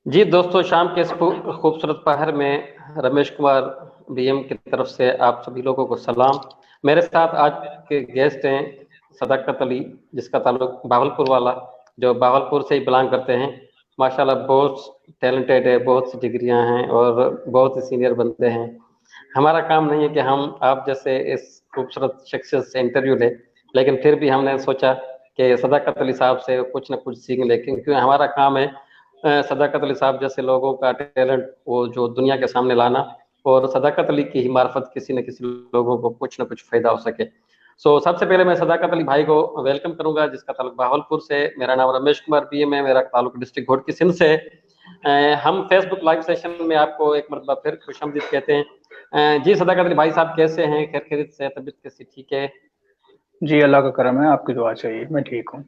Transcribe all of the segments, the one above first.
जी दोस्तों, शाम के इस खूबसूरत पहर में रमेश कुमार बीएम की तरफ से आप सभी लोगों को सलाम। मेरे साथ आज के गेस्ट हैं सदाकत अली, जिसका ताल्लुक भागलपुर वाला, जो भागलपुर से ही बिलोंग करते हैं। माशाल्लाह बहुत टैलेंटेड है, बहुत सी डिग्रियां हैं और बहुत ही सीनियर बंदे हैं। हमारा काम नहीं है कि हम आप जैसे इस खूबसूरत शख्सियत से इंटरव्यू लें, लेकिन फिर भी हमने सोचा कि सदाकत अली साहब से कुछ ना कुछ सीख लें, क्योंकि हमारा काम है सदाकत अली साहब जैसे लोगों का टैलेंट वो जो दुनिया के सामने लाना, और सदाकत अली की ही मार्फत किसी न किसी लोगों को कुछ न कुछ फायदा हो सके। सबसे पहले मैं सदाकत अली भाई को वेलकम करूंगा, जिसका ताल्लुक भावलपुर से। मेरा नाम रमेश कुमार बीएम है, मेरा ताल्लुक डिस्ट्रिक्ट घोट की सिंध से। हम फेसबुक लाइव सेशन में आपको एक मरतबा फिर खुशामदीद कहते हैं। जी सदाकत अली भाई साहब, कैसे हैं? खैर खैरियत से? तबीयत कैसी? ठीक है? जी अल्लाह का करम है, आपकी दुआ चाहिए, मैं ठीक हूँ।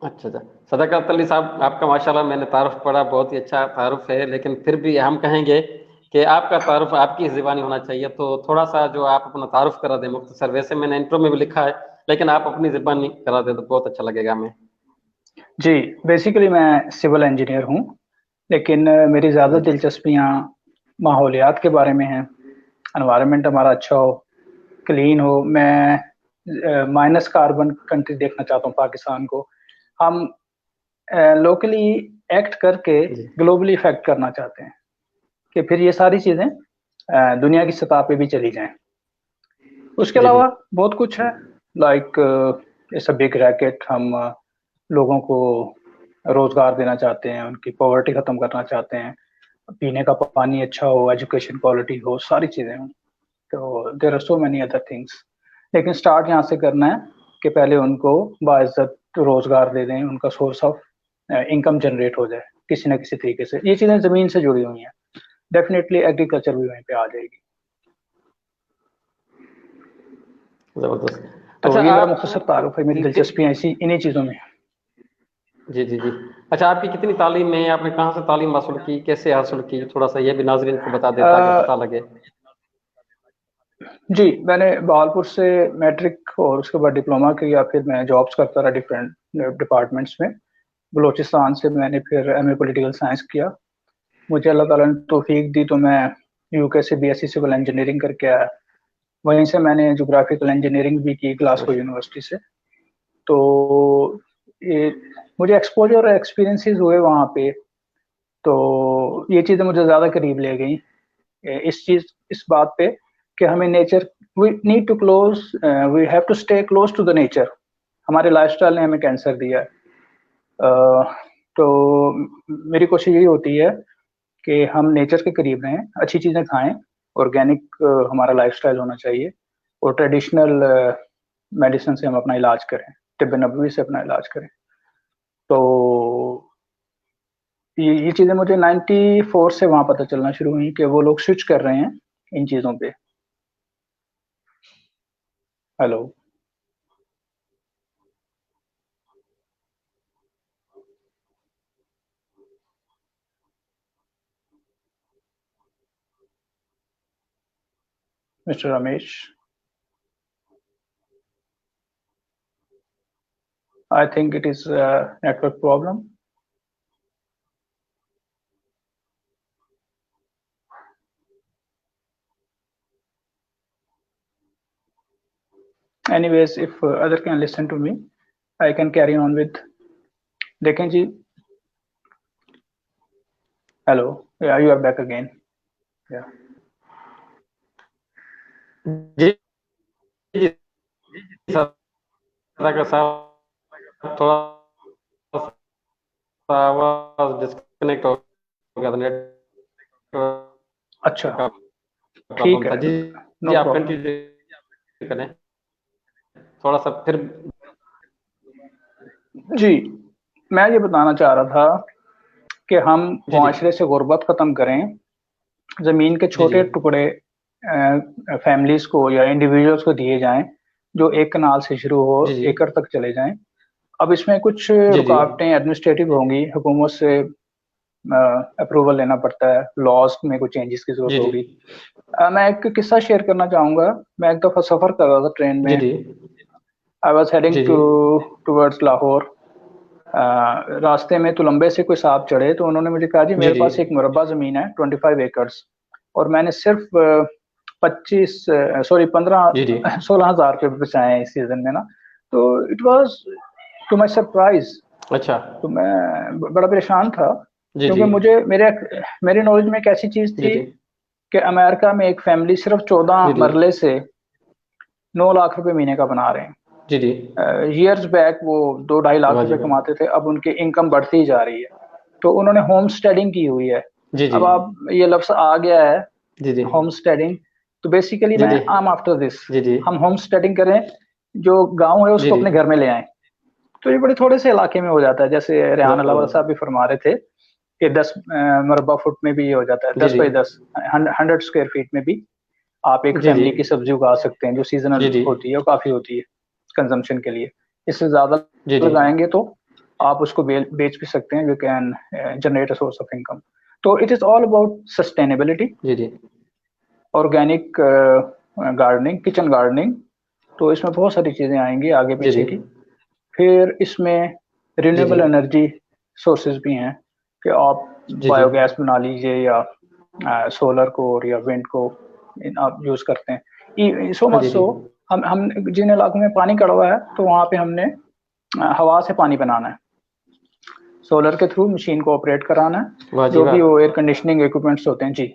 अच्छा अच्छा। सदाकत अली साहब, आपका माशाल्लाह मैंने तारुफ पढ़ा, बहुत ही अच्छा तारुफ है, लेकिन फिर भी हम कहेंगे कि आपका तारुफ आपकी ज़बानी होना चाहिए। तो थोड़ा सा जो आप अपना तारुफ करा दें मुख्तसर, वैसे मैंने इंट्रो में भी लिखा है, लेकिन आप अपनी ज़बानी करा दें तो बहुत अच्छा लगेगा हमें। जी, बेसिकली मैं सिविल इंजीनियर हूँ, लेकिन मेरी ज़्यादा जी दिलचस्पियाँ माहौलियात के बारे में हैं। एनवायरनमेंट हमारा अच्छा हो, क्लीन हो। मैं माइनस कार्बन कंट्री देखना चाहता हूँ पाकिस्तान को। हम लोकली एक्ट करके जी ग्लोबली इफेक्ट करना चाहते हैं कि फिर ये सारी चीज़ें दुनिया की सतह पे भी चली जाएं। उसके जी जी अलावा बहुत कुछ है, like it's a big racket. हम लोगों को रोजगार देना चाहते हैं, उनकी पॉवर्टी खत्म करना चाहते हैं, पीने का पानी अच्छा हो, एजुकेशन क्वालिटी हो, सारी चीजें हों। तो there are so many other things, लेकिन स्टार्ट यहाँ से करना है कि पहले उनको बाइज्जत रोजगार दे दें, उनका सोर्स ऑफ इनकम जनरेट हो जाए किसी न किसी तरीके से। ये चीजें जमीन से जुड़ी हुई हैं, डेफिनेटली एग्रीकल्चर भी वहीं पे आ जाएगी। ज़बरदस्त। तो अच्छा ये मेरा आप मुख्तसर तारुफ है, मेरी दिलचस्पियाँ इसी इन्हीं चीज़ों में। जी जी जी। अच्छा, आपकी कितनी तालीम है? आपने कहाँ से तालीम हासिल की, कैसे हासिल की? थोड़ा सा ये भी नाजरीन को बता दे ताकि अ, पता लगे। जी, मैंने बहालपुर से मैट्रिक और उसके बाद डिप्लोमा किया, फिर मैं जॉब्स करता रहा डिफरेंट डिपार्टमेंट्स में। बलूचिस्तान से मैंने फिर एमए पॉलिटिकल साइंस किया। मुझे अल्लाह ताला ने तौफीक दी तो मैं यूके से बीएससी सिविल इंजीनियरिंग करके आया। वहीं से मैंने जोग्राफिकल इंजीनियरिंग भी की ग्लासगो माशा- यूनिवर्सिटी से। तो ये मुझे एक्सपोजर और एक्सपीरियंसेस हुए वहाँ पे। तो ये चीज़ें मुझे ज़्यादा करीब ले गई इस बात पे कि हमें nature, we need to close, we have to stay close to the nature. हमारे लाइफस्टाइल ने हमें कैंसर दिया है। तो मेरी कोशिश यही होती है कि हम नेचर के करीब रहें, अच्छी चीज़ें खाएं, ऑर्गेनिक हमारा लाइफस्टाइल होना चाहिए, और ट्रेडिशनल मेडिसिन से हम अपना इलाज करें, तिब्बे नबवी से अपना इलाज करें। तो ये चीज़ें मुझे 94 से वहाँ पता चलना शुरू हुई कि वो लोग स्विच कर रहे हैं इन चीज़ों पे। Hello mister Ramesh, I think it is network problem. Anyways, if other can listen to me, I can carry on with. देखें जी। Hello, yeah you are back again. Yeah जी जी सर, साहब थोड़ा सा आवाज डिस्कनेक्ट हो गया था, नेटवर्क अच्छा, का ठीक प्रॉब्लम था। है, जी नो जी, आप प्रॉब्लम। कंटिन्यू करें थोड़ा सा फिर। जी, मैं ये बताना चाह रहा था कि हम जी जी मुआशरे से गुर्बत ख़त्म करें, ज़मीन के जी जी छोटे टुकड़े फैमिलीज को या इंडिविजुअल्स को दिए जाएं, जो एक कनाल से शुरू हो, जी जी एकड़ तक चले जाएं। अब इसमें कुछ जी जी रुकावटें एडमिनिस्ट्रेटिव होंगी, हुकूमत से अप्रूवल लेना पड़ता है, लॉज में कुछ चेंजेस की जरूरत जी जी होगी। मैं एक किस्सा शेयर करना चाहूंगा। मैं एक दफ़ा सफ़र कर रहा था ट्रेन जी में। जी आई वॉज हेडिंग जी जी टू टूवर्ड्स लाहौर। रास्ते में तुलंबे से कोई सांप चढ़े तो उन्होंने मुझे कहा जी जी मेरे जी पास एक मुरब्बा जमीन है 25 एकर्स और मैंने सिर्फ 15 जी जी 16,000 रुपये बचाए हैं इस सीजन में ना। तो it was to my surprise, अच्छा तो मैं बड़ा परेशान था जी क्योंकि जी मेरे नॉलेज में एक ऐसी चीज जी थी जी कि अमेरिका में एक फैमिली सिर्फ जी 14 जी मरले से 9 लाख रुपए महीने का बना रहे हैं। जी जी ईयर्स बैक वो 2-2.5 लाख वाह जी रुपए वाह कमाते थे, अब उनकी इनकम बढ़ती ही जा रही है। तो उन्होंने होम स्टडिंग की हुई है। जी जी अब आप ये लफ्ज आ गया है जी जी होम स्टडिंग, तो बेसिकली जी मैं जी आम आफ्टर दिस जी जी हम होम स्टडिंग करें, जो गांव है जी उसको जी अपने घर में ले आए। तो ये बड़े थोड़े से इलाके में हो जाता है, जैसे रेहान अलावा जबरदस्त साहब भी फरमा रहे थे कि 10 मरबा फुट में भी ये हो जाता है, जी दस जी बाई दस 100 स्क्वायर फीट में भी आप एक जी जी फैमिली की सब्जी उगा सकते हैं जो सीजनल जी जी होती है और काफी होती है कंजम्पशन के लिए। इससे ज्यादा जी जी लगाएंगे तो आप उसको बेच भी सकते हैं, you can generate a source of income. तो it is all about sustainability, जी जी ऑर्गेनिक गार्डनिंग, किचन गार्डनिंग। तो इसमें बहुत सारी चीजें आएंगी आगे जी पीछे जी की। फिर इसमें जी जी रिन्यूएबल एनर्जी सोर्सेज भी हैं कि आप जी जी बायोगैस बना लीजिए या सोलर को या विंड को आप यूज करते हैं। सो हाँ मच जी जी सो हम जिन इलाकों में पानी कड़वा है तो वहाँ पे हमने हवा से पानी बनाना है, सोलर के थ्रू मशीन को ऑपरेट कराना है, वाह जी जो वाह भी वो एयर कंडीशनिंग इक्विपमेंट्स होते हैं जी।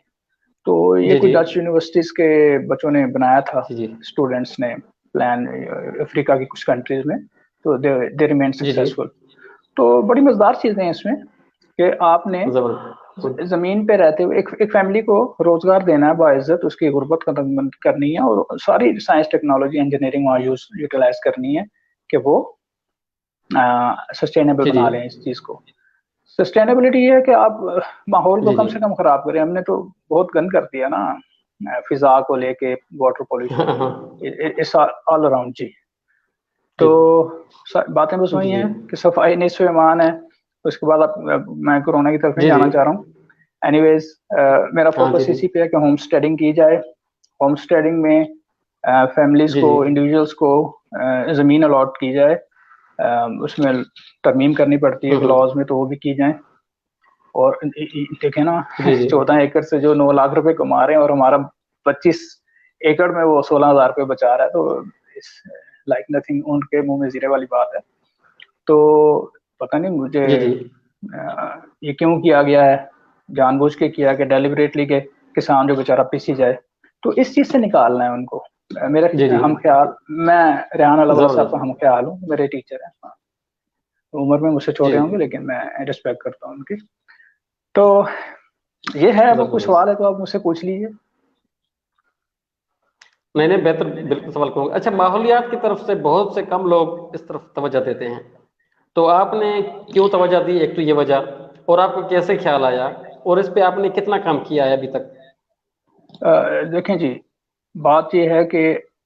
तो ये जी कुछ जी डच यूनिवर्सिटीज के बच्चों ने बनाया था, जी जी स्टूडेंट्स ने प्लान अफ्रीका की कुछ कंट्रीज में, तो they remain ji ji successful. तो बड़ी मजेदार चीजें हैं इसमें कि आपने जबरदस्त गुड जमीन पे रहते हुए एक फैमिली को रोजगार देना है बाइज्जत, उसकी गुर्बत खत्म करनी है और सारी साइंस टेक्नोलॉजी इंजीनियरिंग वहाँ यूटिलाइज करनी है कि वो सस्टेनेबल जी जी बना लें इस चीज को। सस्टेनेबिलिटी ये है कि आप माहौल को जी कम जी से कम खराब करें। हमने तो बहुत गंद कर दिया ना, फिजा को लेके, वाटर हाँ पोल्यूशन, हाँ इट्स ऑल अराउंड जी। जी तो बातें बस जी वही जी हैं कि सफाई निस्फ ईमान है। उसके बाद मैं कोरोना की तरफ नहीं जी जी जाना चाह रहा हूँ। एनीवेज, मेरा हाँ जी फोकस जी इसी पे है कि होम स्टडिंग की जाए। होम स्टडिंग में फैमिलीज जी को, जी इंडिविजुअल्स को ज़मीन अलॉट की जाए। उसमें तरमीम करनी पड़ती है हम्म, लॉज में, तो वो भी की जाए। और देखे ना जी जी 14 एकड़ से जो 9 लाख रुपए कमा रहे हैं और हमारा 25 एकड़ में वो 16,000 रुपये बचा रहा है, तो लाइक नथिंग, उनके मुंह में जीरे वाली बात है। तो पता नहीं मुझे जी जी ये क्यों किया गया है, जानबूझ के किया कि डेलिबरेटली के किसान जो बेचारा पीसी जाए, तो इस चीज से निकालना है उनको। जी जी हम ख्याल, मैं रेहान अलावला साहब का जबरदस्त हम ख्याल हूँ, मेरे टीचर हैं। हाँ, तो उम्र में मुझसे जी छोटे होंगे लेकिन मैं रिस्पेक्ट करता हूँ उनकी। तो ये है, अब कुछ जबरदस्त सवाल है तो आप मुझसे पूछ लीजिए। नहीं नहीं बेहतर बिल्कुल सवाल करूंगा। अच्छा, माहौलियात की तरफ से बहुत से कम लोग इस तरफ तवज्जो देते हैं, तो आपने क्यों तवज्जो दी, एक तो ये वजह, और आपको कैसे ख्याल आया, और इस पे आपने कितना काम किया है अभी तक? देखें जी, बात यह है कि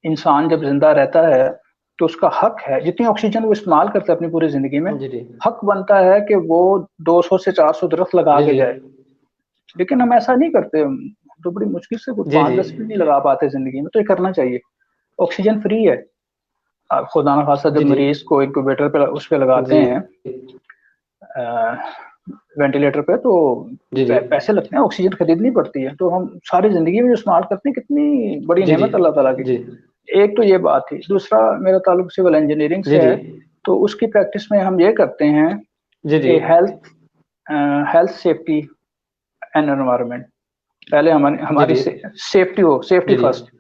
इंसान जब जिंदा रहता है तो उसका हक है, जितनी ऑक्सीजन वो इस्तेमाल करता है अपनी पूरी जिंदगी में, जी जी हक बनता है कि वो 200 से 400 दरख्त लगा जी के जी जाए। लेकिन हम ऐसा नहीं करते, हम तो बड़ी मुश्किल से कुछ जी पाँच जी दस भी नहीं लगा पाते जिंदगी में। तो ये करना चाहिए। ऑक्सीजन फ्री है। आप खुदा ना खासा जी जब जी मरीज को इंक्यूबेटर पे उस पे लगाते जी हैं, वेंटिलेटर पे, तो जी जी पैसे लगते हैं, ऑक्सीजन खरीदनी पड़ती है। तो हम सारी जिंदगी में जो इस्तेमाल करते हैं, कितनी बड़ी जी जी नेमत अल्लाह ताला की। जी एक तो ये बात थी। दूसरा, मेरा ताल्लुक सिविल इंजीनियरिंग जी से जी है, तो उसकी प्रैक्टिस में हम ये करते हैं जी जी कि हेल्थ सेफ्टी एंड एनवायरनमेंट, पहले हमारी जी हमारी जी सेफ्टी हो, सेफ्टी जी जी फर्स्ट।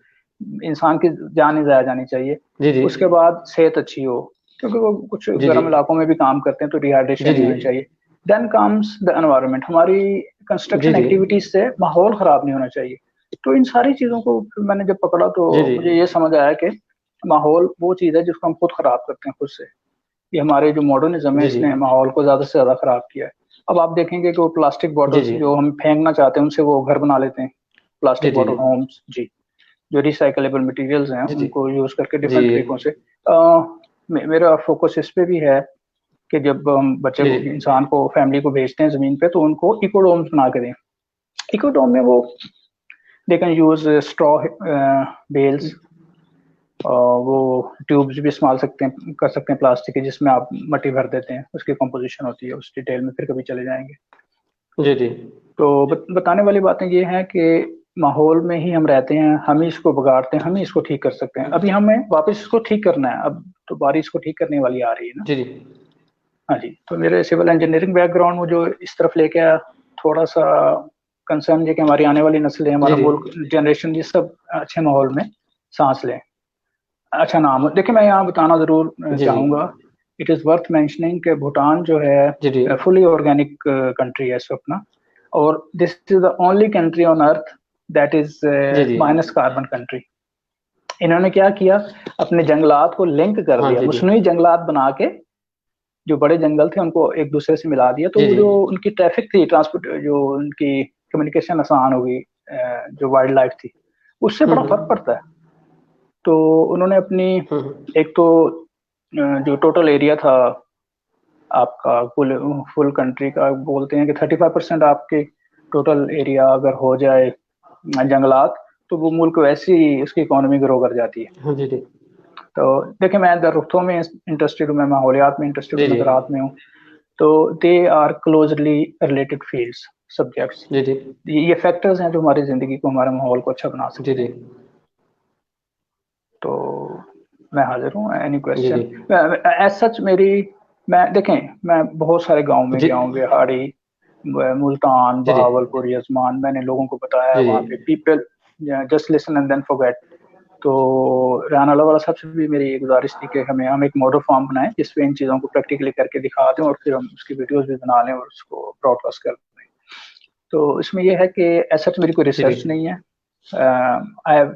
इंसान की जान नहीं जाया जानी चाहिए। जी जी उसके बाद सेहत अच्छी हो, क्योंकि वो कुछ जी जी गर्म इलाकों में भी काम करते हैं तो डिहाइड्रेशन जी नहीं जी होनी चाहिए। देन कम्स द एनवायरनमेंट, हमारी जी कंस्ट्रक्शन जी एक्टिविटीज से माहौल खराब नहीं होना चाहिए। तो इन सारी चीजों को फिर मैंने जब पकड़ा तो जी जी मुझे ये समझ आया कि माहौल वो चीज है जिसको हम खुद खराब करते हैं खुद से। ये हमारे जो मॉडर्निज्म है, जी जी इसने माहौल को ज्यादा से ज्यादा खराब किया है। अब आप देखेंगे कि वो प्लास्टिक जी बॉटल्स जी जो हम फेंकना चाहते हैं उनसे वो घर बना लेते हैं, जी प्लास्टिक जी बॉटल होम्स जी। जो रिसाइकलेबल मटेरियल्स हैं जी जी उनको यूज करके जी डिफरेंट तरीकों से। मेरा फोकस इस पे भी है कि जब हम बच्चे जी को, इंसान को, फैमिली को भेजते हैं जमीन पे, तो उनको इकोडोम्स बना के दें। इकोडोम में वो they can use straw bales, وہ ٹیوبز بھی استعمال کر سکتے ہیں پلاسٹک کی، جس میں آپ مٹی بھر دیتے ہیں، اس کی کمپوزیشن ہوتی ہے، اس ڈیٹیل میں پھر کبھی چلے جائیں گے۔ جی جی تو بتانے والی باتیں یہ ہیں کہ ماحول میں ہی ہم رہتے ہیں، ہم ہی اس کو بگاڑتے ہیں، ہم ہی اس کو ٹھیک کر سکتے ہیں۔ ابھی ہمیں واپس اس کو ٹھیک کرنا ہے، اب تو باری اس کو ٹھیک کرنے والی آ رہی ہے نا۔ جی جی ہاں جی، تو میرے سول انجینئرنگ بیک گراؤنڈ مجھے اس طرف لے کے آیا۔ تھوڑا سا کنسرن یہ کہ ہماری آنے والی نسلیں، جی ہمارا جی ملک، جنریشن، یہ سب اچھے ماحول میں سانس لیں، اچھا نام ہو۔ دیکھیں میں یہاں بتانا ضرور جی جی چاہوں گا، اٹ از ورتھ مینشننگ کہ بھوٹان جو ہے جی جی فلی آرگینک کنٹری ہے اس وقت نا، اور this is the only country on earth that is جی جی مائنس کاربن کنٹری۔ انہوں نے کیا کیا، اپنے جنگلات کو لنک کر ہاں دیا، جی جی مصنوعی جنگلات بنا کے، جو بڑے جنگل تھے ان کو ایک دوسرے سے ملا دیا، تو جی وہ جی جو ان کی ٹریفک تھی، ٹرانسپورٹ، جو ان کی کمیونیکیشن آسان ہوگی، جو وائلڈ لائف تھی، اس سے بڑا فرق پڑتا ہے۔ تو انہوں نے اپنی ایک تو جو ٹوٹل ایریا تھا آپ کا فل کنٹری کا، بولتے ہیں کہ 35% آپ کے ٹوٹل ایریا اگر ہو جائے جنگلات، تو وہ ملک ویسے ہی اس کی اکانومی گرو کر جاتی ہے۔ ہاں جی جی تو دیکھیں میں درختوں میں انٹرسٹڈ ہوں، میں ماحولیات میں انٹرسٹڈ جی ہوں، جی نظرات میں ہوں، تو they are closely related fields, subjects. جی جی یہ فیکٹرز ہیں جو ہماری زندگی کو، ہمارے ماحول کو اچھا بنا جی سکتے جی ہیں۔ تو میں حاضر ہوں، اینی جی کوشچن جی ایز سچ میری، میں دیکھیں میں بہت سارے گاؤں میں جی گیا ہوں، بہاڑی، ملتان، جی جی بہاول پور، یزمان، میں نے لوگوں کو بتایا ہے جی وہاں پہ، people just listen and then forget. تو ریحان والا صاحب سے بھی میری یہ گزارش تھی کہ ہم ایک ماڈل فارم بنائیں جس پہ ان چیزوں کو پریکٹیکلی کر کے دکھا دیں، اور پھر ہم اس کی ویڈیوز بھی بنا لیں اور اس کو براڈ کاسٹ کر دیں۔ تو اس میں یہ ہے کہ ایسا میری کوئی جی ریسرچ نہیں ہے، I have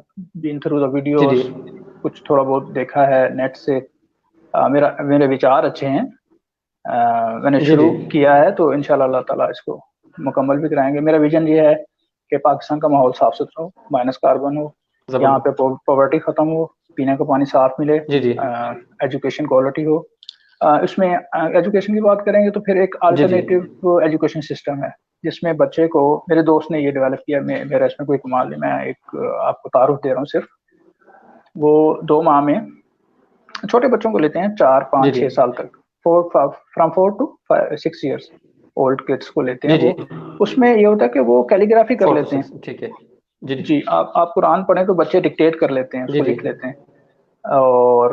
been through the جی ویڈیوز، جی کچھ تھوڑا بہت دیکھا ہے نیٹ سے۔ میرے وچار اچھے ہیں، میں نے جی جی شروع کیا ہے، تو انشاءاللہ اللہ تعالیٰ اس کو مکمل بھی کرائیں گے۔ میرا ویژن یہ ہے کہ پاکستان کا ماحول صاف ستھرا ہو، مائنس کاربن ہو، یہاں پہ زبردست پاورٹی ختم ہو، پینے کا پانی صاف ملے، جی جی ایجوکیشن کوالٹی ہو۔ اس میں ایجوکیشن کی بات کریں گے تو پھر ایک جی جی الٹرنیٹیو ایجوکیشن سسٹم ہے، جس میں بچے کو، میرے دوست نے یہ ڈیولپ کیا، میرا اس میں کوئی کمال نہیں، میں ایک آپ کو تعارف دے رہا ہوں صرف۔ وہ 2 ماہ میں چھوٹے بچوں کو لیتے ہیں، 4 جی 5 جی 6 سال تک، from 4 to 6 years old kids کو لیتے ہیں جی جی وہ۔ اس میں یہ ہوتا ہے کہ وہ کیلیگرافی کر 4 to لیتے ہیں۔ 6 ٹھیک ہے جی جی جی، آپ قرآن پڑھیں تو بچے ڈکٹیٹ کر لیتے ہیں، اس جی کو جی لکھ لیتے ہیں، اور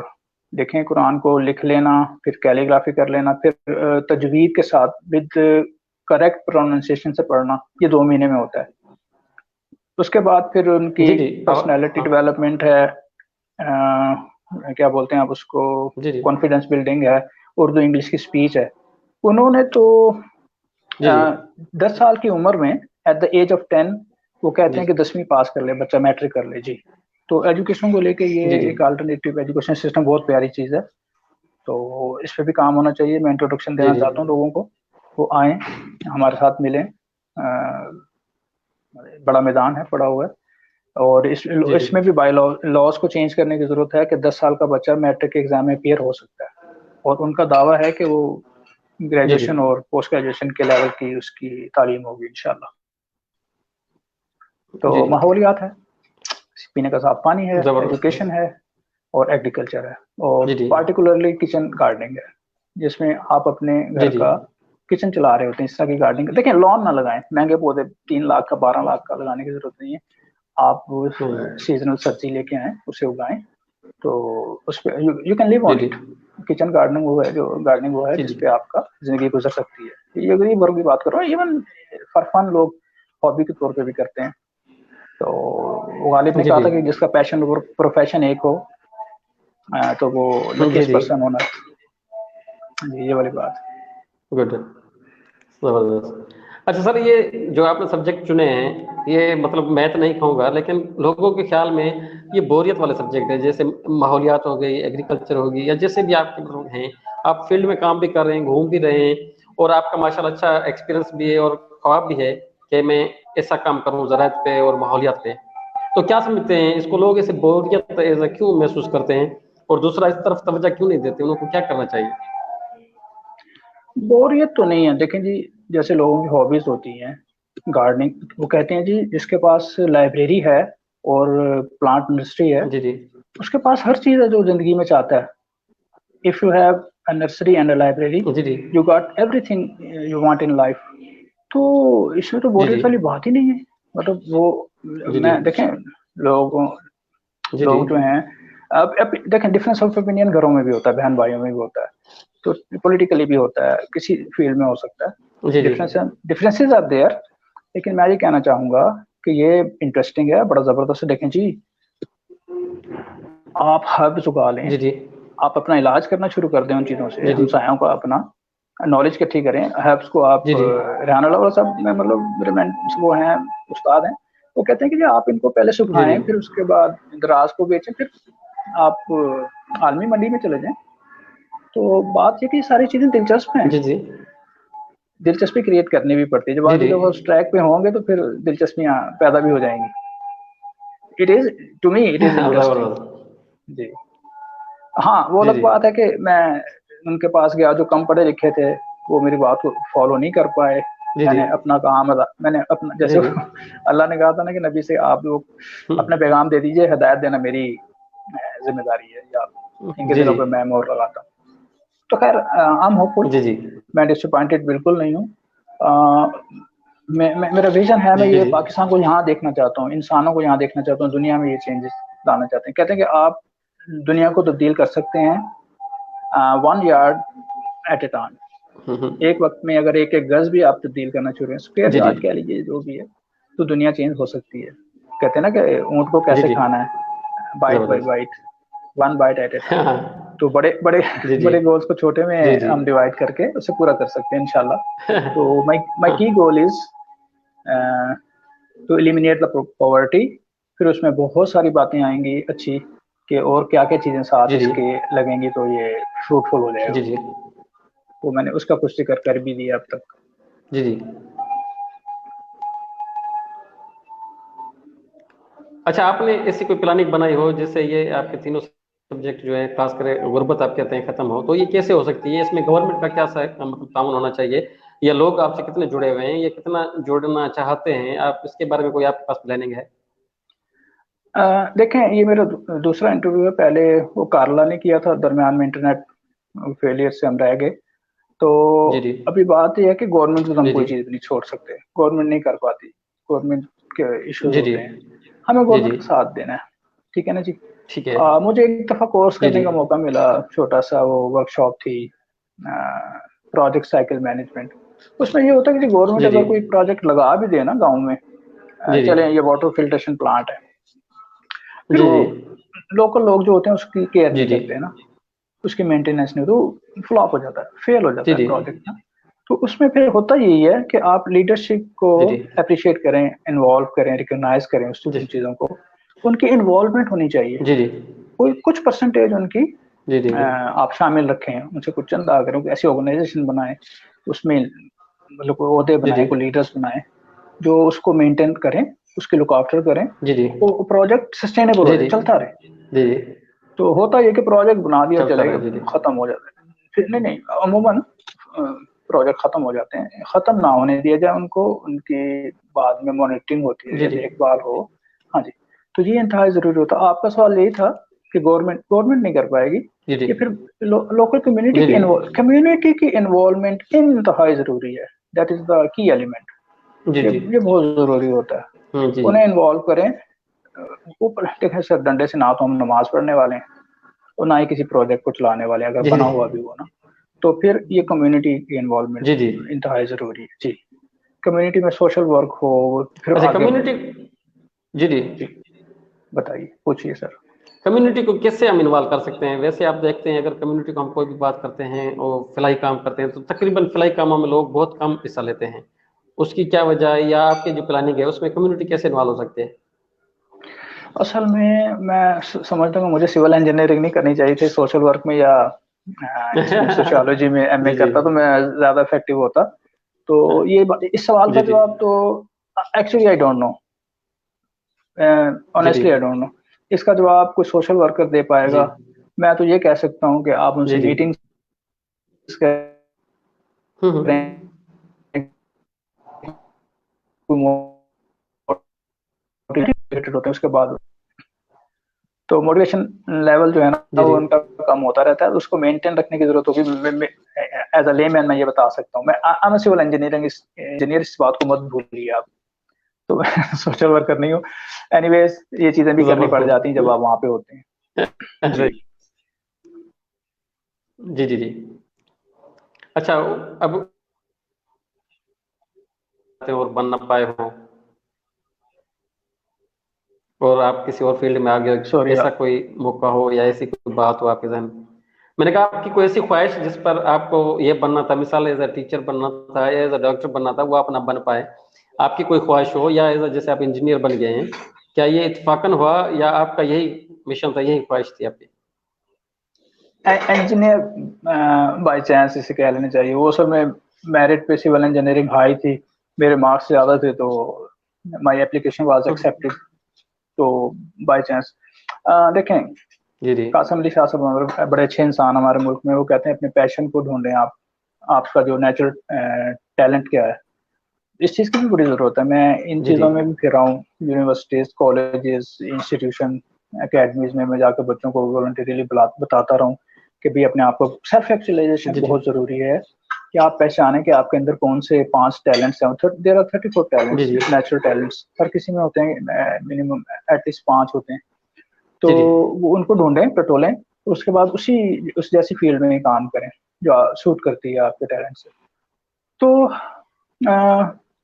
دیکھیں قرآن کو لکھ لینا، پھر کیلیگرافی کر لینا، پھر تجوید کے ساتھ ود کریکٹ پروننسیشن سے پڑھنا، یہ 2 مہینے میں ہوتا ہے۔ اس کے بعد پھر ان کی جی جی پرسنالٹی ہاں ڈیولپمنٹ ہے، کیا بولتے ہیں آپ اس کو، جی جی کانفیڈنس بلڈنگ ہے، اردو انگلش کی اسپیچ ہے۔ انہوں نے تو جی جی 10 سال کی عمر میں، ایٹ دا ایج آف 10، وہ کہتے جی ہیں کہ 10ویں پاس کر لے بچہ، میٹرک کر لے۔ جی، تو ایجوکیشن کو لے کے جی یہ جی ایک الٹرنیٹیو ایجوکیشن سسٹم بہت پیاری چیز ہے، تو اس پہ بھی کام ہونا چاہیے۔ میں انٹروڈکشن جی دینا جی چاہتا ہوں لوگوں کو، وہ آئیں ہمارے ساتھ ملیں، بڑا میدان ہے پڑا ہوا ہے، اور جی جی اس میں بھی بائی لاز کو چینج کرنے کی ضرورت ہے کہ 10 سال کا بچہ میٹرک کے ایگزام میں اپیئر ہو سکتا ہے، اور ان کا دعویٰ ہے کہ وہ جی جی گریجویشن اور پوسٹ گریجویشن کے لیول کی اس کی تعلیم ہوگی انشاءاللہ۔ تو جی جی ماحولیات ہے، پینے کا صاف پانی ہے، زبردست ایجوکیشن ہے، اور ایگریکلچر ہے، اور جی جی پارٹیکولرلی کچن گارڈننگ ہے، جس میں آپ اپنے جی گھر جی کا کچن چلا رہے ہوتے ہیں، اس طرح کی گارڈنگ۔ دیکھیں لان نہ لگائیں، مہنگے پودے 3 لاکھ کا 12 لاکھ کا لگانے کی ضرورت نہیں ہے، آپ سیزنل سبزی لے کے آئیں، اسے اگائیں، تو اس پہ یو کین لیو جی آن جی اٹ۔ کچن گارڈننگ وہ ہے، جو گارڈننگ وہ ہے جی جس جی پہ آپ کا زندگی گزر سکتی ہے۔ یہ غریب ورگ کی بات کر رہا ہوں، ایون فار فن لوگ ہابی کے طور پہ بھی کرتے ہیں۔ تو غالب نے جی کہا جی تھا کہ جس کا پیشن اور پروفیشن ایک ہو، تو وہ جی لکیسٹ جی پرسن ہونا۔ جی، یہ والی بات۔ گڈ زبردست۔ اچھا سر، یہ جو آپ نے سبجیکٹ چنے ہیں، یہ مطلب میں تو نہیں کہوں گا، لیکن لوگوں کے خیال میں یہ بوریت والے سبجیکٹ ہے، جیسے ماحولیات ہو گئی، ایگریکلچر ہوگی، یا جیسے بھی آپ کے ہیں، آپ فیلڈ میں کام بھی کر رہے ہیں، گھوم بھی رہے ہیں، اور آپ کا ماشاءاللہ اچھا ایکسپیرینس بھی ہے اور خواب بھی ہے کہ میں ایسا کام کروں زراعت پہ اور ماحولیات پہ، تو کیا سمجھتے ہیں اس کو لوگ اسے بوریت ایسا کیوں محسوس کرتے ہیں، اور دوسرا اس طرف توجہ کیوں نہیں دیتے، ان کو کیا کرنا چاہیے؟ بوریت تو نہیں ہے، دیکھیں جی، جیسے لوگوں کی ہابیز ہوتی ہیں، گارڈننگ، وہ کہتے ہیں جی جس کے پاس لائبریری ہے اور پلانٹ انڈسٹری ہے، جی جی उसके पास हर चीज है जो जिंदगी में चाहता है. If you have a nursery and a library, ji ji you got everything you want in life. तो इसमें तो जी जी बोरियत वाली बात ही नहीं है. मतलब वो, जी जी मैं देखें, लोगों जी जी लोग जो हैं, अब देखें, डिफरेंस ऑफ ओपिनियन घरों में भी होता है, बहन भाइयों में भी होता है, तो पॉलिटिकली भी होता है, किसी फील्ड में हो सकता है. जी जी डिफरेंसेस आर देयर. लेकिन मैं ये कहना चाहूंगा कि ये इंटरेस्टिंग है, बड़ा जबरदस्त. देखें जी, आप हर्ब्स उगा लें, जी जी आप अपना इलाज करना शुरू कर दें उन चीज़ों से, जी जी हमसायों का अपना नॉलेज इकट्ठी करें. हर्ब्स को आप, जी जी रेहान अल्लाह वाला साहब में, मतलब मेरे वो हैं, उस्ताद हैं, वो कहते हैं कि जी आप इनको पहले जी सुखाएं, फिर उसके बाद दराज को बेचें, फिर आप आलमी मंडी में चले जाएं. तो बात ये कि सारी चीज़ें दिलचस्प हैं, जी जी दिलचस्पी क्रिएट करनी भी पड़ती है. जब जी आदमी जी जब उस ट्रैक पे होंगे तो फिर दिलचस्पियाँ पैदा भी हो जाएंगी. It is, to me it is interesting. जबरदस्त जी. हाँ, वो जी अलग जी बात है कि मैं उनके पास गया जो कम पढ़े लिखे थे, वो मेरी बात को फॉलो नहीं कर पाए. जी जी मैंने अपना, जी जैसे जी अल्लाह ने कहा था ना कि नबी से आप लोग अपने पैगाम दे दीजिए, हिदायत देना मेरी जिम्मेदारी है, या इनके जी दिलों जी पे मैं मोहर लगाता हूँ. तो खैर, आई एम होपफुल. जी जी मैं डिसअपॉइंटेड बिल्कुल नहीं हूँ. अ, मेरा विजन है, मैं जी ये जी पाकिस्तान को यहाँ देखना चाहता हूँ, इंसानों को यहाँ देखना चाहता हूँ, दुनिया में ये चेंजेस लाना चाहते हैं. कहते हैं कि आप दुनिया को तब्दील कर सकते हैं 1 यार्ड एट ए टाइम. हम्म, एक वक्त में अगर एक एक गज भी आप तब्दील करना शुरू करें, स्क्वायर जी जी यार्ड कह लीजिए, जो भी है, तो दुनिया चेंज हो सकती है. कहते हैं ना कि ऊँट को जी कैसे जी खाना है, बाइट बाई जबरदस्त bite, 1 bite at a time. हाँ तो बड़े बड़े जी जी बड़े गोल्स को छोटे जी में जी हम डिवाइड करके उसे पूरा कर सकते हैं इंशाल्लाह. तो माई की goal is to eliminate the poverty. फिर उसमें बहुत सारी बातें आएंगी अच्छी, कि और क्या क्या चीजें साथ जी जी इसके लगेंगी तो ये फ्रूटफुल हो जाएगा. जी जी तो मैंने उसका कुछ जिक्र कर भी दिया अब तक. जी जी अच्छा आपने ऐसी कोई प्लानिंग बनाई हो जिससे ये आपके तीनों सब्जेक्ट जो है, खास कर गुर्बत आप कहते हैं, खत्म हो, तो ये कैसे हो सकती है? इसमें गवर्नमेंट का क्या मतलब ताउन होना चाहिए, या लोग आपसे कितने जुड़े हुए हैं, ये कितना जुड़ना चाहते हैं आप, इसके बारे में कोई आपके पास प्लानिंग है? देखें, ये मेरा दूसरा इंटरव्यू है. पहले वो कारला ने किया था, दरमियान में इंटरनेट फेलियर से हम रह गए. तो जी जी अभी बात यह है कि गवर्नमेंट को तो हम जी जी कोई चीज़ नहीं छोड़ सकते, गवर्नमेंट नहीं कर पाती. गवर्नमेंट के इश्यूज जी जी होते हैं, हमें जी गवर्नमेंट जी का साथ देना है. ठीक है ना जी. ठीक है मुझे एक दफ़ा कोर्स जी करने जी का मौका मिला, छोटा सा वो वर्कशॉप थी, प्रोजेक्ट साइकिल मैनेजमेंट. उसमें ये होता है कि गवर्नमेंट जी जी अगर कोई प्रोजेक्ट लगा भी दे ना गाँव में, जी जी चले ये वाटर फिल्ट्रेशन प्लांट है, फिर जी वो जी लोकल लोग जो होते हैं उसकी केयर जी नहीं जी करते हैं ना, उसकी मेंटेनेंस नहीं, तो फ्लॉप हो जाता है, फेल हो जाता जी है जी प्रोजेक्ट ना. तो उसमें फिर होता यही है कि आप लीडरशिप को जी जी अप्रिशिएट करें, इन्वॉल्व करें, रिकॉग्नाइज करें जी उन चीज़ों को. उनकी इन्वॉल्वमेंट होनी चाहिए, जी जी कोई कुछ परसेंटेज उनकी जी जी आप शामिल रखें, उनसे कुछ चंदा करें, ऐसी ऑर्गेनाइजेशन बनाएं, उसमें मतलब कोई ओहदे जी बनाएं, जी कोई लीडर्स बनाएं जो उसको मेंटेन करें, उसके लुक आफ्टर करें, जी जी वो प्रोजेक्ट सस्टेनेबल हो जी जाए, जी चलता रहे. जी जी तो होता ये कि प्रोजेक्ट बना दिया, चलता चलेगा, रहे जी जी खत्म हो जाता है. फिर नहीं नहीं, अमूमन प्रोजेक्ट खत्म हो जाते हैं, खत्म ना होने दिया जाए उनको, उनकी बाद में मॉनिटरिंग होती जी रहे, जी देखभाल हो. हाँ जी. तो ये इंतहाई जरूरी होता है. आपका सवाल यही था कि गवर्नमेंट गवर्नमेंट नहीं कर पाएगी, जी जी ये फिर लोकल जी जी कम्युनिटी की इन्वॉल्वमेंट इंतहाई जरूरी है. That is the key element. जी जी ये बहुत जरूरी होता है. जी उन्हें इन्वॉल्व करें. ऊपर देखें सर, डंडे से ना तो हम नमाज पढ़ने वाले हैं और ना ही किसी प्रोजेक्ट को चलाने वाले हैं, अगर जी बना हुआ भी हो ना. तो फिर ये कम्युनिटी की इन्वॉल्वमेंट जी जी इंतहाई जरूरी है जी. कम्युनिटी में सोशल वर्क हो, फिर अच्छा आगे. कम्युनिटी जी जी जी, बताइए, पूछिए सर. कम्युनिटी को कैसे हम इन्वॉल्व कर सकते हैं? वैसे आप देखते हैं, अगर कम्युनिटी को हम कोई भी बात करते हैं और फलाई काम करते हैं, तो तकरीबन फलाई कामों में लोग बहुत कम हिस्सा लेते हैं. उसकी क्या वजह है, या आपकी जो प्लानिंग है उसमें कम्युनिटी कैसे इन्वॉल्व हो सकते हैं? असल में मैं समझता हूँ मुझे सिविल इंजीनियरिंग नहीं करनी चाहिए थी, सोशल वर्क में या इसमें सोशियोलॉजी में एमए जी जी करता तो मैं ज्यादा इफेक्टिव होता. तो ये इस सवाल का जी जी जवाब तो एक्चुअली आई डोंट नो, जी जी ऑनेस्टली आई डोंट नो. इसका जवाब कोई सोशल वर्कर दे जी पाएगा. मैं तो ये कह सकता हूँ कि आप जी उनसे जी मीटिंग्स करें, मोटिवेटेड होते हैं उसके बाद. تو موٹیویشن لیول جو ہے نا وہ جی ان کا کم ہوتا رہتا ہے. اس کو مینٹین رکھنے کی ضرورت ہوگی. ایز اے لے مین میں یہ بتا سکتا ہوں. میں سول انجینئر اس بات کو مت بھولیے آپ. تو میں سوشل ورکر نہیں ہوں. اینی ویز یہ چیزیں بھی کرنی پڑ جاتی ہیں جب آپ وہاں پہ ہوتے ہیں. جی جی جی جی. اچھا اب اور بن نہ پائے ہوں اور آپ کسی اور فیلڈ میں آگے سوری ایسا کوئی موقع ہو یا ایسی کوئی بات ہو آپ کے ذہن میں نے کہا آپ کی کوئی ایسی خواہش جس پر آپ کو یہ بننا تھا, مثال ایز اے ٹیچر بننا تھا یا ایز اے ڈاکٹر بننا تھا, وہ آپ نہ بن پائے, آپ کی کوئی خواہش ہو, یا ایز اے جیسے آپ انجینئر بن گئے ہیں, کیا یہ اتفاقاً ہوا یا آپ کا یہی مشن تھا, یہی خواہش تھی آپ کی؟ انجینئر بائی چانس اسے کہہ لینا چاہیے. وہ سر میں میرٹ پہ سول انجینئرنگ ہائی تھی, میرے مارکس زیادہ تھے تو مائی اپلیکیشن واز ایکسیپٹڈ. تو بائی چانس دیکھیں جی جی قاسم علی شاہ صاحب بڑے اچھے انسان ہمارے ملک میں. وہ کہتے ہیں اپنے پیشن کو ڈھونڈیں, آپ کا جو نیچرل ٹیلنٹ کیا ہے. اس چیز کی بھی بڑی ضرورت ہے. میں ان جی جی چیزوں میں بھی پھر رہا ہوں, یونیورسٹیز, کالجز, انسٹیٹیوشن, اکیڈمیز میں جا کے بچوں کو والنٹریلی بتاتا رہا ہوں کہ بھی اپنے آپ کو سیلف ایکچولائزیشن جی جی بہت ضروری ہے کہ آپ پہچانیں کہ آپ کے اندر کون سے 5 ٹیلنٹس ہیں. دیر آر 34 جی ٹیلنٹس, جی نیچرل ٹیلنٹس ہر کسی میں ہوتے ہیں, منیمم ایٹ لیسٹ 5 ہوتے ہیں. تو جی جی وہ ان کو ڈھونڈیں, پٹولیں, اس کے بعد اس جیسی فیلڈ میں کام کریں جو سوٹ کرتی ہے آپ کے ٹیلنٹ سے. تو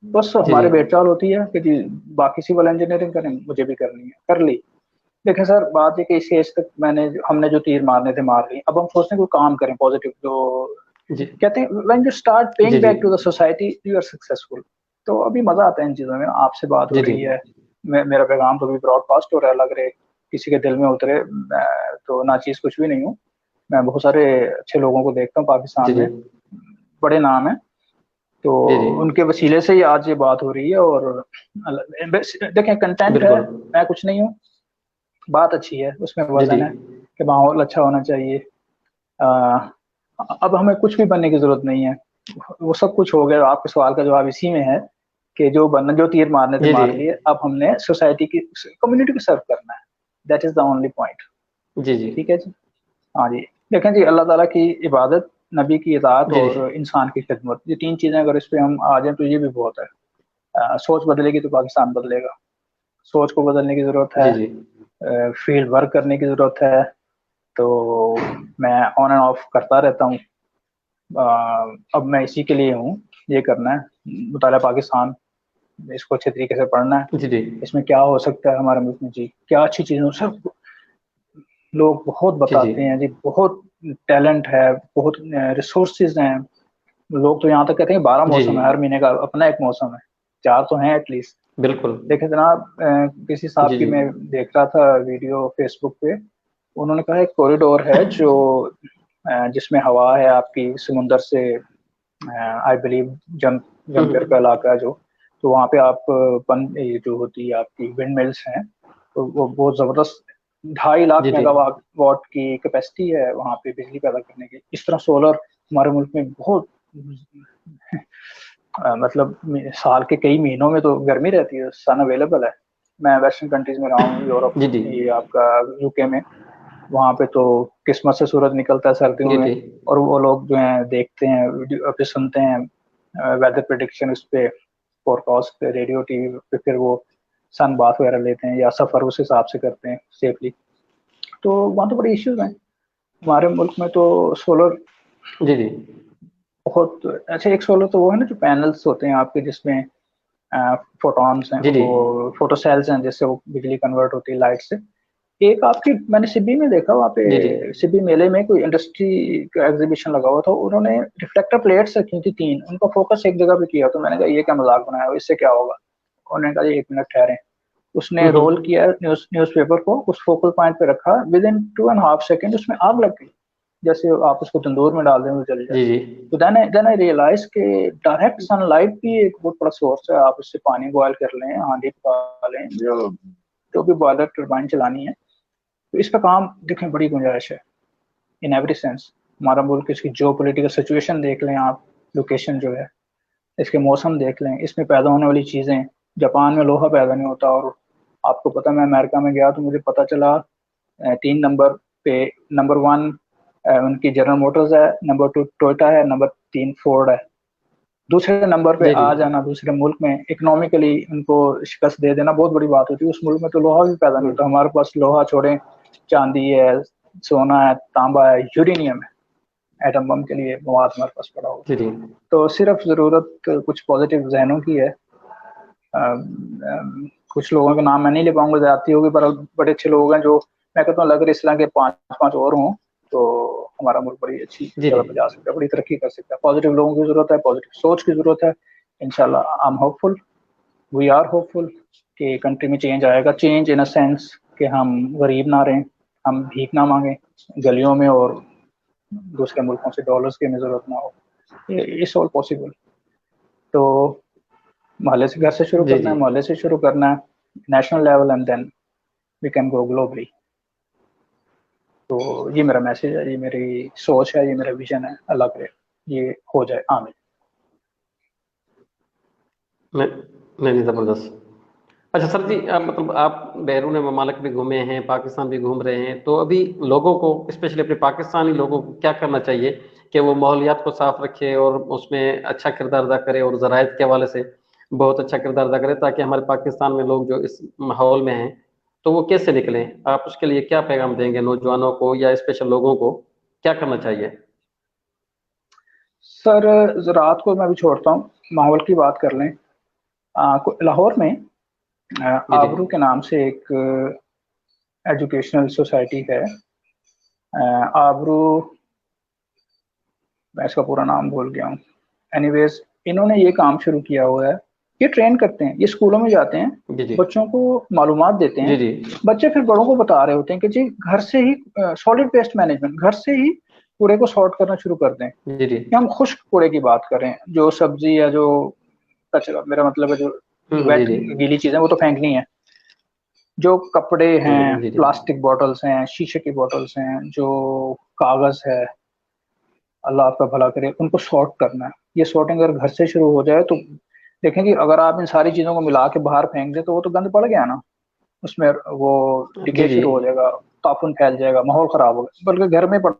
بس جی ہمارے جی بیٹ چال ہوتی ہے کہ جی باقی سول انجینئرنگ کریں, مجھے بھی کرنی ہے, کر لی. دیکھیں سر بات یہ کہ اس ایج تک ہم نے جو تیر مارنے تھے مار لی. اب ہم سوچتے ہیں کوئی کام کریں پازیٹیو. جو جی کہتے ہیں وین یو اسٹارٹ جی پیئنگ جی back to the society you are successful. تو ابھی مزہ آتا ہے ان چیزوں میں. آپ سے بات جی ہو جی رہی ہے, میرا پیغام تو بھی براڈ کاسٹ ہو رہا ہے, لگ رہے کسی کے دل میں اترے. تو ناچیز کچھ بھی نہیں ہوں. میں بہت سارے اچھے لوگوں کو دیکھتا ہوں جی پاکستان جی میں, بڑے نام ہیں, تو جی جی ان کے وسیلے سے ہی آج یہ بات ہو رہی ہے. اور دیکھیں کنٹینٹ ہے, بالکل میں کچھ نہیں ہوں, بات اچھی ہے, اس میں جی جی وزن ہے کہ ماحول اچھا ہونا چاہیے. اب ہمیں کچھ بھی بننے کی ضرورت نہیں ہے, وہ سب کچھ ہو گیا. آپ کے سوال کا جواب اسی میں ہے کہ جو تیر مارنے تھے جی جی مار لیے. اب ہم نے سوسائٹی کی, کمیونٹی کو سرو کرنا ہے. That is the only point. جی جی ٹھیک ہے جی. ہاں جی. دیکھیں جی, اللہ تعالیٰ کی عبادت, نبی کی اطاعت جی اور انسان کی خدمت, یہ 3 چیزیں اگر اس پہ ہم آ جائیں تو یہ بھی بہت ہے. سوچ بدلے گی تو پاکستان بدلے گا. سوچ کو بدلنے کی ضرورت ہے, جی جی فیلڈ ورک کرنے کی ضرورت ہے. تو میں آن اینڈ آف کرتا رہتا ہوں. اب میں اسی کے لیے ہوں, یہ کرنا ہے مطالعہ پاکستان, اس کو اچھے طریقے سے پڑھنا ہے. جی جی اس میں کیا ہو سکتا ہے ہمارے ملک میں, جی کیا اچھی چیزیں سب لوگ بہت جی جی بتاتے ہیں جی. بہت ٹیلنٹ ہے, بہت ریسورسز ہیں. لوگ تو یہاں تک کہتے ہیں 12 جی موسم جی ہے, ہر مہینے کا اپنا ایک موسم ہے, 4 تو ہیں ایٹ لیسٹ. بالکل. دیکھیں جناب, کسی صاحب جی کی جی میں دیکھ رہا تھا ویڈیو فیس بک پہ, انہوں نے کہا ایک کوریڈور ہے جو جس میں ہوا ہے آپ کی سمندر سے, آئی بلیو جمپر کا علاقہ ہے جو, تو وہاں پہ آپ جو ہوتی ہے آپ کی ونڈ ملس ہیں, تو وہ بہت زبردست 2.5 لاکھ جی جی میگا واٹ کی کیپیسٹی ہے وہاں پہ بجلی پیدا کرنے کی. اس طرح سولر ہمارے ملک میں بہت مطلب سال کے کئی مہینوں میں تو گرمی رہتی ہے, سن اویلیبل ہے. میں ویسٹرن کنٹریز میں رہا ہوں, یورپ, جی جی یہ آپ کا UK میں, وہاں پہ تو قسمت سے سورج نکلتا ہے سردیوں جی میں. جی اور وہ لوگ جو ہیں دیکھتے ہیں, پہ سنتے ہیں ویدر پریڈکشن اس پہ, فور کاسٹ پہ, ریڈیو ٹی وی پہ, پھر وہ سن بات وغیرہ لیتے ہیں یا سفر اس حساب سے کرتے ہیں سیفلی. تو وہاں تو بڑے ایشوز ہیں. ہمارے ملک میں تو سولر جی جی بہت اچھا. ایک سولر تو وہ ہے نا جو پینلس ہوتے ہیں آپ کے, جس میں فوٹونس ہیں, جی جی وہ فوٹو سیلس ہیں, جس سے وہ بجلی کنورٹ ہوتی ہے لائٹ سے. ایک آپ کی میں نے سبی میں دیکھا, وہاں جی پہ جی سبی میلے میں کوئی انڈسٹری کا ایگزیبیشن لگا ہوا تھا. انہوں نے ریفلیکٹر پلیٹس رکھی تھی 3, ان کا فوکس ایک جگہ پہ کیا. تو میں نے کہا یہ کیا مذاق بنایا, اس سے کیا ہوگا. انہوں نے کہا 1 منٹ ٹھہرے. اس نے رول کیا نیوز پیپر کو, اس فوکل پوائنٹ پہ رکھا, ود ان 2.5 سیکنڈ اس میں آگ لگ گئی, جیسے آپ اس کو تندور میں ڈال دیں وہ جل جائے. جی جی تو دین آئی ریئلائز کہ ڈائریکٹ سن لائٹ بھی ایک بہت بڑا سورس ہے. آپ اس سے پانی بوائل کر لیں, ہانڈی پکا لیں, جو بھی بوائلر ٹربائن چلانی ہے, تو اس کا کام دیکھیں بڑی گنجائش ہے ان ایوری سینس. ہمارا ملک, اس کی جو پولیٹیکل سچویشن دیکھ لیں آپ, لوکیشن جو ہے, اس کے موسم دیکھ لیں, اس میں پیدا ہونے والی چیزیں. جاپان میں لوہا پیدا نہیں ہوتا, اور آپ کو پتا, میں امریکہ میں گیا تو مجھے پتا چلا 3 नंबर पे नंबर 1 उनकी जनरल मोटर्स है, नंबर 2 टोयोटा है, नंबर 3 फोर्ड है। दूसरे नंबर पे जी जी आ जाना दूसरे मुल्क में, इकोनॉमिकली उनको शिकस्त दे देना बहुत बड़ी बात होती है। उस मुल्क में तो लोहा भी पैदा नहीं होता, हमारे पास लोहा छोड़े चांदी है, सोना है, तांबा है, यूरेनियम है, एटम बम के लिए मवाद हमारे पास पड़ा हुआ। जी जी तो सिर्फ ज़रूरत कुछ पॉजिटिव जहनों की है। कुछ लोगों के नाम मैं नहीं ले पाऊंगा, ज्यादती होगी, पर बड़े अच्छे लोग हैं जो मैं कहता हूँ अगर इस तरह के 5 और हों तो हमारा मुल्क बड़ी अच्छी जी जगह पे जा सकता है, बड़ी तरक्की कर सकता है। पॉजिटिव लोगों की जरूरत है, पॉजिटिव सोच की जरूरत है। इंशाल्लाह I am hopeful, we are hopeful कि कंट्री में चेंज आएगा। चेंज इन अ सेंस कि हम गरीब ना रहें, हम भीख ना मांगे गलियों में और दूसरे मुल्कों से डॉलर्स की हमें जरूरत ना हो। It's all possible. तो मोहल्ले से, घर से शुरू जी करना जी। है, मोहल्ले से शुरू करना है, national level, and then we can go globally. तो ये मेरा मैसेज है, ये मेरी सोच है, ये मेरा विजन है। अल्लाह करे ये हो जाए, आमीन। नहीं नहीं नहीं, ज़बरदस्त। अच्छा सर जी, मतलब आप बैरून ममालिक भी घूमे हैं, पाकिस्तान भी घूम रहे हैं, तो अभी लोगों को, स्पेशली अपने पाकिस्तानी लोगों को क्या करना चाहिए कि वो माहौलियात को साफ रखे और उसमें अच्छा किरदार अदा करे और ज़राइत के हवाले से बहुत अच्छा किरदार अदा करे, ताकि हमारे पाकिस्तान में लोग जो इस माहौल में हैं तो वो कैसे निकलें? आप उसके लिए क्या पैगाम देंगे नौजवानों को या स्पेशल लोगों को, क्या करना चाहिए? सर ज़राअत को मैं भी छोड़ता हूँ, माहौल की बात कर लें। लाहौर में जी जी आबरू के नाम से एक एजुकेशनल सोसाइटी है। आबरू, मैं इसका पूरा नाम भूल गया हूँ। एनीवेज, इन्होंने ये काम शुरू किया हुआ है, ये ट्रेन करते हैं, ये स्कूलों में जाते हैं, जी जी बच्चों को मालूमात देते जी हैं। जी बच्चे फिर बड़ों को बता रहे होते हैं कि जी घर से ही सॉलिड वेस्ट मैनेजमेंट, घर से ही कूड़े को सॉर्ट करना शुरू कर दें। जी जी। कि हम खुश्क कूड़े की बात करें, जो सब्जी या जो कचरा, मेरा मतलब है जो जी वेट जी गीली चीजें वो तो फेंकनी है। जो कपड़े हैं, जी जी प्लास्टिक बॉटल्स हैं, शीशे की बॉटल्स हैं, जो कागज है, अल्लाह आपका भला करे, उनको सॉर्ट करना है। ये सॉर्टिंग अगर घर से शुरू हो जाए तो देखें कि अगर आप इन सारी चीजों को मिला के बाहर फेंक दें तो वो तो गंद पड़ गया ना, उसमें वो जी डिके जी शुरू हो जाएगा, तापुन फैल जाएगा, माहौल खराब होगा। बल्कि घर में पड़ा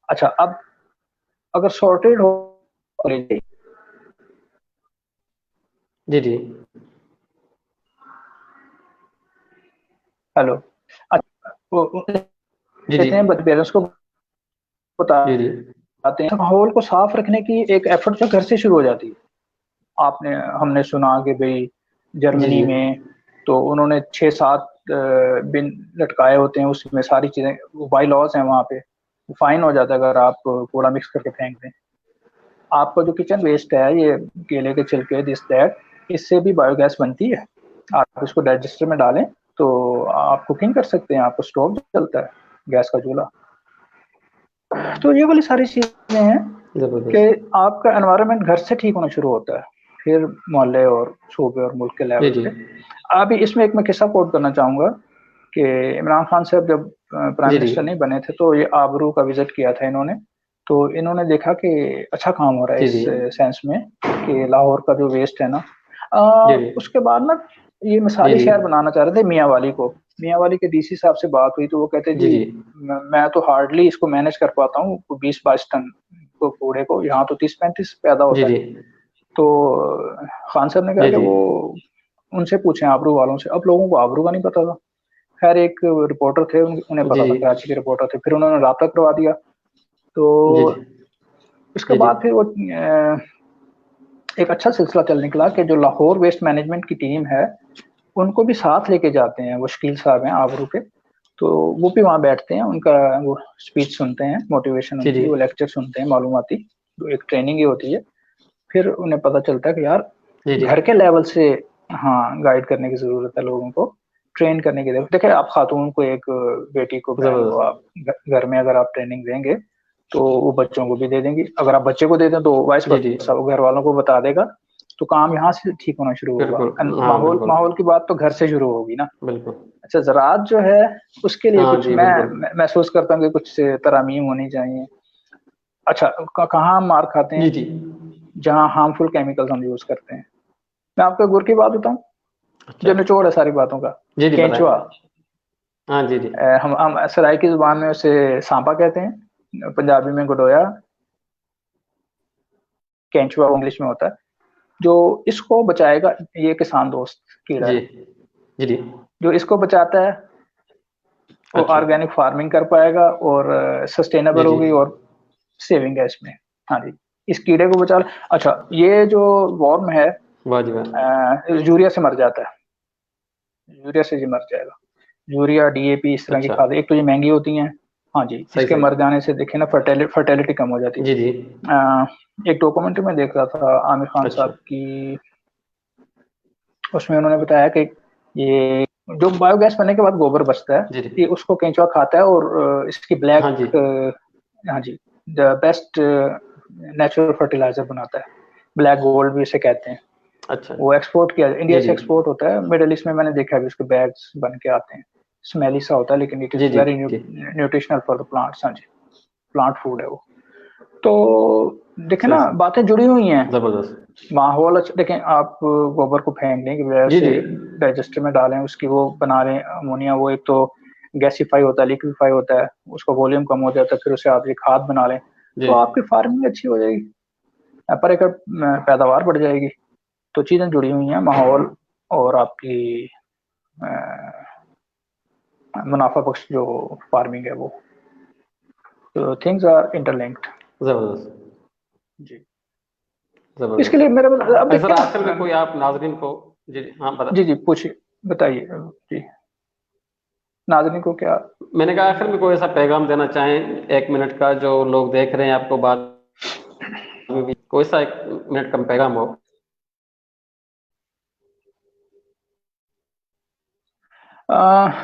अच्छा, अब अगर सॉर्टेड हो, जी जी हेलो, अच्छा, वो जी जी कहते हैं पेरेंट्स को जी जी बताते हैं, माहौल को साफ रखने की एक एफर्ट जो घर से शुरू हो जाती है। आपने, हमने सुना कि भाई जी जर्मनी जी में तो उन्होंने 6-7 बिन लटकाए होते हैं, उसमें सारी चीजें, बाई लॉज हैं वहाँ पे, फाइन हो जाता है अगर आप कूड़ा मिक्स करके फेंक दें। आपका जो किचन वेस्ट है, ये केले के छिलके, दिस दैट, इससे भी बायोगैस बनती है। आप इसको डाइजेस्टर में डालें तो आप कुकिंग कर सकते हैं, आपको स्टोव चलता है, गैस का चूल्हा। तो ये वाली सारी चीजें हैं कि जबरदस्त। आपका एनवायरनमेंट घर से ठीक होना शुरू होता है, फिर मोहल्ले और सूबे और मुल्क के जी लेवल जी पे। अभी इसमें एक मैं किस्सा कोट करना चाहूंगा कि इमरान खान साहब जब प्राइम जी जी मिनिस्टर नहीं बने थे तो ये आबरू का विजिट किया था इन्होंने। तो इन्होंने देखा कि अच्छा काम हो रहा है जी इस जी सेंस में कि लाहौर का जो वेस्ट है ना, जी उसके बाद ना ये जी मिसाली जी शहर बनाना चाह रहे थे मियाँ वाली को। मियाँ वाली के डीसी साहब से बात हुई तो वो कहते जी जी जी मैं तो हार्डली इसको मैनेज कर पाता हूँ 20-22 टन को कूड़े को, यहाँ तो 30-35 पैदा जी होता है। जी तो खान साहब ने कहा जी कि जी वो उनसे पूछें आबरू वालों से। अब लोगों को आबरू का नहीं पता था। खैर एक रिपोर्टर थे, उन्हें जी पता था, कराची के रिपोर्टर थे, फिर उन्होंने राब्ता करवा दिया। तो जी उसके जी जी बाद फिर वो एक अच्छा सिलसिला चल निकला कि जो लाहौर वेस्ट मैनेजमेंट की टीम है उनको भी साथ लेके जाते हैं, वो शकील साहब हैं आबरू के। तो वो भी वहाँ बैठते हैं, उनका वो स्पीच सुनते हैं, मोटिवेशन जी उनकी, जी वो लेक्चर सुनते हैं मालूमाती, तो एक ट्रेनिंग ही होती है। फिर उन्हें पता चलता है कि यार जी जी घर के लेवल से, हाँ, गाइड करने की जरूरत है लोगों को, ट्रेन करने की जरूरत। देखिए, आप खातून को, एक बेटी को, बहन को, जबरदस्त। आप घर में अगर आप ट्रेनिंग देंगे तो वो बच्चों को भी दे देंगी। अगर आप बच्चे को दे दें तो वाइस जी जी वर्सा, वो घर वालों को बता देगा تو کام یہاں سے ٹھیک ہونا شروع ہوگا. ماحول کی بات تو گھر سے شروع ہوگی نا. بالکل. اچھا زراعت جو ہے اس کے لیے کچھ میں محسوس کرتا ہوں کہ کچھ ترامیم ہونی چاہیے. اچھا کہاں ہم مار کھاتے ہیں؟ جہاں ہارمفل کیمیکلز ہم یوز کرتے ہیں. میں آپ کو گڑ کی بات بتاؤں جو نچوڑ ہے ساری باتوں کا. کینچوا. ہاں جی جی. ہم سرائی کی زبان میں اسے سانپا کہتے ہیں, پنجابی میں گڈویا, کینچوا انگلش میں ہوتا ہے. جو اس کو بچائے گا یہ کسان دوست کیڑا ہے جی جو اس کو بچاتا ہے وہ آرگینک فارمنگ کر پائے گا اور سسٹینیبل ہوگی اور سیونگ ہے اس میں. ہاں جی اس کیڑے کو بچا. اچھا یہ جو وارم ہے یوریا سے مر جاتا ہے, یوریا سے مر جائے گا. یوریا ڈی اے پی اس طرح کی کھاد ایک تو یہ مہنگی ہوتی ہیں. ہاں جی اس کے مر جانے سے دیکھیں نا فرٹیلٹی کم ہو جاتی ہے. ایک ڈاکومنٹری میں دیکھ رہا تھا عامر خان صاحب کی, اس میں انہوں نے بتایا کہ یہ جو بایو گیس بننے کے بعد گوبر بچتا ہے یہ اس کو کینچوا کھاتا ہے اور اس کی بلیک ہاں جی دا بیسٹ نیچرل فرٹیلائزر بناتا ہے. بلیک گولڈ بھی اسے کہتے ہیں. وہ ایکسپورٹ کیا انڈیا سے ایکسپورٹ ہوتا ہے. مڈل ایسٹ میں نے دیکھا ہے اس کے بیگس بن کے آتے ہیں. اسمیلی سا ہوتا ہے لیکن it is very nutritional for the plants. ہاں جی پلانٹ فوڈ ہے وہ. تو دیکھیں نا باتیں جڑی ہوئی ہیں. ماحول دیکھیں آپ گوبر کو پھینکنے کی وجہ سے ڈائجسٹر میں ڈالیں اس کی وہ بنا رہے ہیں امونیا. وہ ایک تو گیسیفائی ہوتا ہے لیکویفائی ہوتا ہے, اس کا والیوم کم ہو جاتا ہے, پھر اسے آپ یہ کھاد بنا لیں تو آپ کی فارمنگ اچھی ہو جائے گی, پر ایکڑ پیداوار بڑھ جائے گی. تو چیزیں جڑی ہوئی ہیں ماحول اور آپ کی منافع بخش جو فارمنگ ہے وہ. تو تھنگز آر انٹرلنکڈ. زبردست جی اس زبردست. کے لیے میرا اب سر آخر میں کوئی آپ ناظرین کو جی پوچھیے بتائیے جی ناظرین کو کیا. میں نے کہا آخر میں کوئی ایسا پیغام دینا چاہیں 1 منٹ کا جو لوگ دیکھ رہے ہیں آپ کو بعد میں بھی کوئی سا 1 منٹ کا پیغام ہو.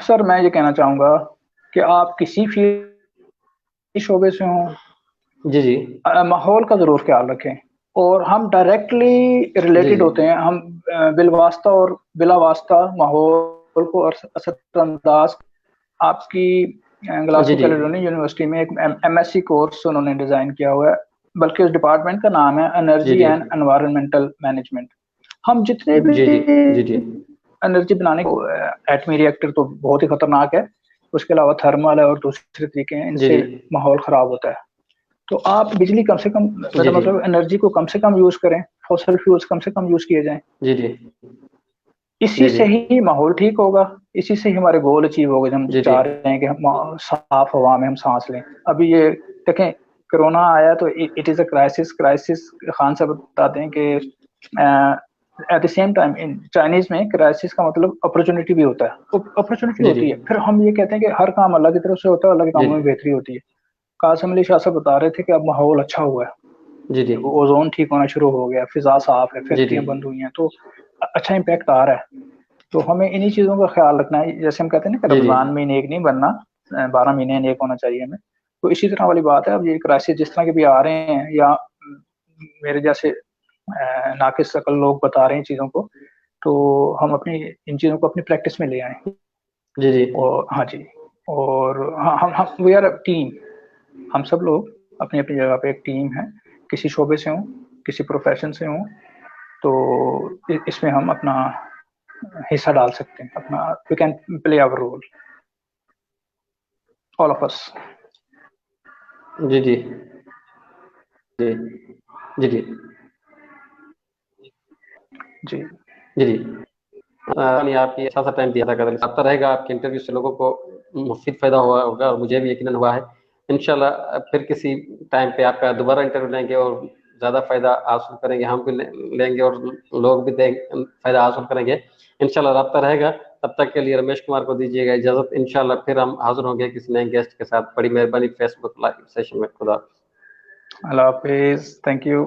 سر میں یہ کہنا چاہوں گا کہ آپ کسی شعبے سے ہوں جی ماحول کا ضرور خیال رکھیں. اور ہم ڈائریکٹلی ریلیٹڈ ہوتے ہیں, ہم بالواسطہ اور بلا واسطہ ماحول کو اثر انداز. آپ کی گلاسگو کیلیڈونیا یونیورسٹی میں ایک ایم ایس سی کورس انہوں نے ڈیزائن کیا ہوا ہے, بلکہ اس ڈپارٹمنٹ کا نام ہے انرجی اینڈ انوائرمنٹل مینجمنٹ. ہم جتنے بھی انرجی بنانے کو ایٹمی ری ایکٹر تو بہت ہی خطرناک ہے, اس کے علاوہ تھرمل ہے اور دوسرے طریقے ہیں, ان سے ماحول خراب ہوتا ہے. تو آپ بجلی کم سے کم مطلب انرجی کو کم سے کم یوز کریں, فوسل فیولز کم سے کم یوز کیے جائیں. اسی سے ہی ماحول ٹھیک ہوگا, اسی سے ہی ہمارے گول اچیو ہوگا. ہم چاہ رہے ہیں کہ ہم صاف ہوا میں ہم سانس لیں. ابھی یہ دیکھیں کرونا آیا تو it is a crisis. Khan صاحب بتاتے ہیں کہ at the same time Chinese میں کرائسس کا مطلب اپرچونٹی بھی ہوتا ہے, اپرچونٹی ہوتی ہے. پھر ہم یہ کہتے ہیں کہ ہر کام اللہ کی طرف سے ہوتا ہے, اللہ کے کاموں میں بہتری ہوتی ہے. قاسم علی شاہ صاحب بتا رہے تھے کہ اب ماحول اچھا ہوا ہے, اوزون ٹھیک ہونا شروع ہو گیا, فضا صاف ہے, فیکٹریاں بند ہوئی ہیں, تو اچھا امپیکٹ آ رہا ہے. تو ہمیں انہی چیزوں کا خیال رکھنا ہے. جیسے ہم کہتے ہیں نا کہ رمضان میں نیک نہیں بننا, 12 مہینے نیک ہونا چاہیے ہمیں. تو اسی طرح والی بات ہے. اب یہ کرائسس جس طرح کے بھی آ رہے ہیں یا میرے جیسے ناقص عقل لوگ بتا رہے ہیں چیزوں کو, تو ہم اپنی ان چیزوں کو اپنی پریکٹس میں لے آئیں. اور ہاں جی اور ہم وی آر اے ٹیم. ہم سب لوگ اپنی اپنی جگہ پہ ایک ٹیم ہے, کسی شعبے سے ہوں, کسی پروفیشن سے ہوں, تو اس میں ہم اپنا حصہ ڈال سکتے ہیں. اپنا we can play our role all of us. جی جی جی جی جی جی جی آپ کی اچھا سا ٹائم دیا تھا. رابطہ رہے گا آپ کے انٹرویو سے, لوگوں کو مفید فائدہ ہوا ہوگا اور مجھے بھی یقیناً ہوا ہے. انشاءاللہ پھر کسی ٹائم پہ آپ کا دوبارہ انٹرویو لیں گے اور زیادہ فائدہ حاصل کریں گے. ہم بھی لیں گے اور لوگ بھی فائدہ حاصل کریں گے. انشاءاللہ رابطہ رہے گا. تب تک کے لیے رمیش کمار کو دیجیے گا اجازت. انشاءاللہ پھر ہم حاضر ہوں گے کسی نئے گیسٹ کے ساتھ. بڑی مہربانی. فیس بک لائیو سیشن میں. خدا اللہ حافظ. Thank you.